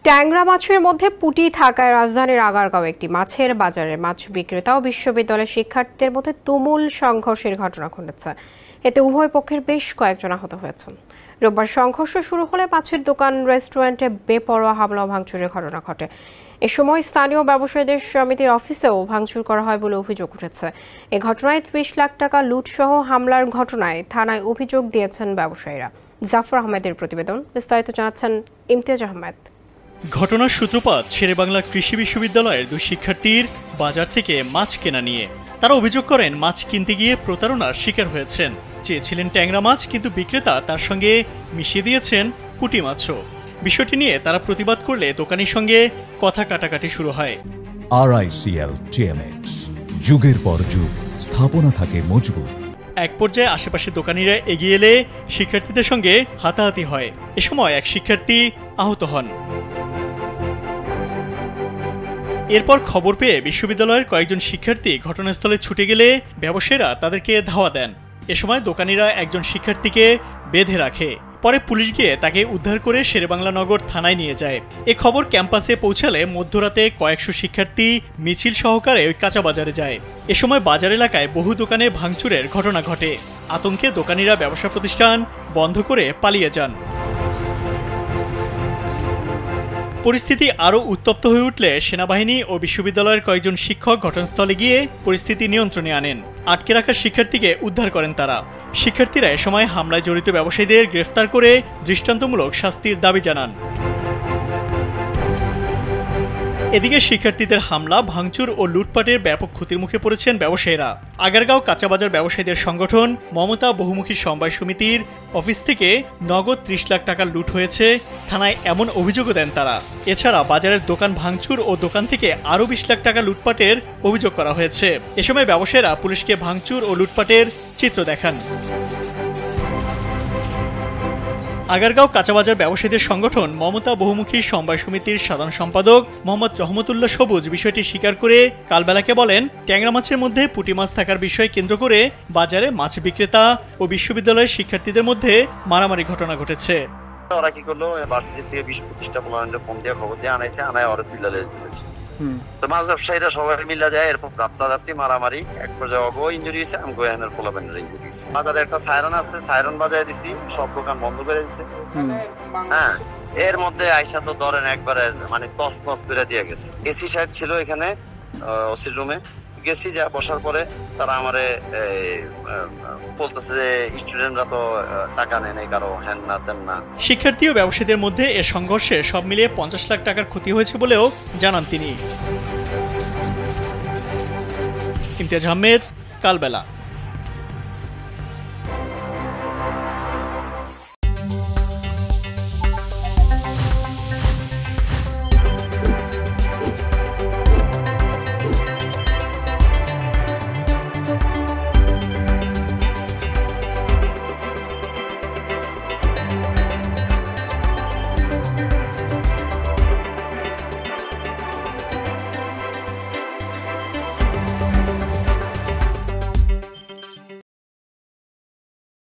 ট্যাংরা মাছের মধ্যে পুঁটি থাকায় রাজধানীর আগারগাঁও একটি মাছের বাজারে মাছ বিক্রেতা ও বিশ্ববিদ্যালয়ের শিক্ষার্থীদের মধ্যে তুমুল সংঘর্ষের ঘটনা ঘটেছে। এতে উভয় পক্ষের বেশ কয়েকজন আহত হয়েছেন। রোববার সংঘর্ষ শুরু হলে মাছের দোকান, রেস্টুরেন্টে বেপরোয়া হামলা ও ভাঙচুরের ঘটনা ঘটে। এ সময় স্থানীয় ব্যবসায়ীদের সমিতির অফিসেও ভাঙচুর করা হয় বলে অভিযোগ উঠেছে। এ ঘটনায় ৩০ লাখ টাকা লুটসহ হামলার ঘটনায় থানায় অভিযোগ দিয়েছেন ব্যবসায়ীরা। জাফর আহমেদের প্রতিবেদন, বিস্তারিত জানাচ্ছেন ইমতিয়াজ আহমেদ। ঘটনার সূত্রপাত শেরেবাংলা কৃষি বিশ্ববিদ্যালয়ের দুই শিক্ষার্থীর বাজার থেকে মাছ কেনা নিয়ে। তারা অভিযোগ করেন মাছ কিনতে গিয়ে প্রতারণার শিকার হয়েছেন। চেয়েছিলেন ট্যাংরা মাছ, কিন্তু বিক্রেতা তার সঙ্গে মিশিয়ে দিয়েছেন পুঁটি মাছও। বিষয়টি নিয়ে তারা প্রতিবাদ করলে দোকানির সঙ্গে কথা কাটাকাটি শুরু হয়। RICL TMX, যুগের পর যুগ স্থাপনা থাকে মজবুত। এক পর্যায়ে আশেপাশের দোকানিরা এগিয়ে এলে শিক্ষার্থীদের সঙ্গে হাতাহাতি হয়। এ সময় এক শিক্ষার্থী আহত হন। এরপর খবর পেয়ে বিশ্ববিদ্যালয়ের কয়েকজন শিক্ষার্থী ঘটনাস্থলে ছুটে গেলে ব্যবসায়ীরা তাদেরকে ধাওয়া দেন। এ সময় দোকানিরা একজন শিক্ষার্থীকে বেঁধে রাখে। পরে পুলিশ গিয়ে তাকে উদ্ধার করে শেরেবাংলা নগর থানায় নিয়ে যায়। এ খবর ক্যাম্পাসে পৌঁছালে মধ্যরাতে কয়েকশো শিক্ষার্থী মিছিল সহকারে ওই কাঁচা বাজারে যায়। এ সময় বাজার এলাকায় বহু দোকানে ভাঙচুরের ঘটনা ঘটে। আতঙ্কে দোকানিরা ব্যবসা প্রতিষ্ঠান বন্ধ করে পালিয়ে যান। পরিস্থিতি আরও উত্তপ্ত হয়ে উঠলে সেনাবাহিনী ও বিশ্ববিদ্যালয়ের কয়েকজন শিক্ষক ঘটনাস্থলে গিয়ে পরিস্থিতি নিয়ন্ত্রণে আনেন। আটকে রাখা শিক্ষার্থীকে উদ্ধার করেন তারা। শিক্ষার্থীরা এ সময় হামলায় জড়িত ব্যবসায়ীদের গ্রেফতার করে দৃষ্টান্তমূলক শাস্তির দাবি জানান। এদিকে শিক্ষার্থীদের হামলা, ভাঙচুর ও লুটপাটের ব্যাপক ক্ষতির মুখে পড়েছেন ব্যবসায়ীরা। আগারগাঁও কাঁচাবাজার ব্যবসায়ীদের সংগঠন মমতা বহুমুখী সমবায় সমিতির অফিস থেকে নগদ ৩০ লাখ টাকা লুট হয়েছে থানায় এমন অভিযোগও দেন তারা। এছাড়া বাজারের দোকান ভাঙচুর ও দোকান থেকে আরও ২০ লাখ টাকা লুটপাটের অভিযোগ করা হয়েছে। এ সময় ব্যবসায়ীরা পুলিশকে ভাঙচুর ও লুটপাটের চিত্র দেখান। আগারগাঁও কাঁচাবাজার ব্যবসায়ীদের সংগঠন মমতা বহুমুখী সমবায় সমিতির সাধারণ সম্পাদক মোহাম্মদ রহমতুল্লাহ সবুজ বিষয়টি স্বীকার করে কালবেলাকে বলেন, ট্যাংরা মাছের মধ্যে পুঁটি মাছ থাকার বিষয় কেন্দ্র করে বাজারে মাছ বিক্রেতা ও বিশ্ববিদ্যালয়ের শিক্ষার্থীদের মধ্যে মারামারি ঘটনা ঘটেছে। ওরা কি করলো, ভার্সিটি থেকে ২০-২৫টা ফোন দিয়ে খবর দিয়ে আনাইছে, আনায় ওরা তুলে দিয়েছে। তো মাছ ব্যবসায়ীরা সবাই মিলে যায়, এরপর দাপটাদাপটি মারামারি, এক পর্যায়ে অগো ইঞ্জুরি হয়েছে, আমি গোয়ানের পোলাবেনের ইঞ্জুরি হয়েছে। বাজারে একটা সাইরন আছে, সাইরন বাজায় দিছি, সব দোকান বন্ধ করে দিছে। হ্যাঁ, এর মধ্যে আইসা তো ধরেন একবারে মানে তস করে দিয়ে গেছে। এসি সাহেব ছিল এখানে ওসির রুমে, গেছি, যা বসার পরে তারা আমারে বলতেছে যে স্টুডেন্টরা তো টাকা নেয় নাই কারো, হ্যান না তেন না। শিক্ষার্থী ও ব্যবসায়ীদের মধ্যে এ সংঘর্ষে সব মিলিয়ে ৫০ লাখ টাকার ক্ষতি হয়েছে বলেও জানান তিনি। ইমতিয়াজ আহমেদ, কালবেলা।